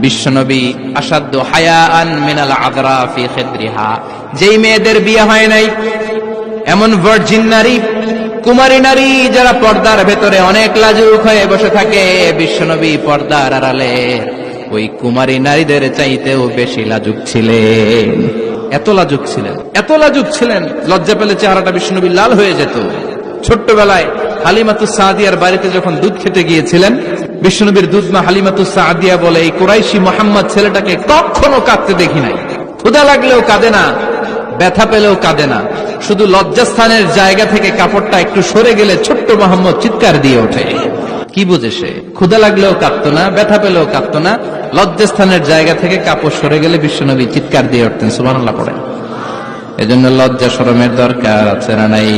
বিশ্বনবী আসাদ্দু হায়াআন মিনাল আযরা ফি খিদরিহা, যেই মেয়েদের বিয়ে হয় নাই, এমন ভার্জিন নারী, কুমারী নারী যারা পর্দার ভেতরে অনেক লাজুক হয়ে বসে থাকে, বিশ্বনবী পর্দার আড়ালে ওই কুমারী নারীদের চাইতেও বেশি লাজুক ছিলেন। এত লাজুক ছিলেন, এত লাজুক ছিলেন, লজ্জা পেলে চেহারাটা বিশ্বনবী লাল হয়ে যেত। ছোট্টবেলায় হালিমাতুস সাদিয়ার বাড়িতে যখন দুধ খেতে গিয়েছিলেন, বিশ্বনবীর দুধ মা হালিমাতুস সাদিয়া বলে, এই কুরাইশি মোহাম্মদ ছেলেটাকে কখনো কাঁদতে দেখি নাই। ক্ষুধা লাগলেও কাঁদে না, ব্যথা পেলেও কাঁদে না, শুধু লজ্জাস্থানের জায়গা থেকে কাপড়টা একটু সরে গেলে ছোট্ট মোহাম্মদ চিৎকার দিয়ে ওঠে। কি বুঝে সে? ক্ষুধা লাগলেও কাঁদতো না, ব্যথা পেলেও কাঁদতো না, লজ্জাস্থানের জায়গা থেকে কাপড় সরে গেলে বিশ্বনবী চিৎকার দিয়ে উঠতেন। সুবহানাল্লাহ পড়েন। এজন্য লজ্জা শরমের দরকার আছে না নাই?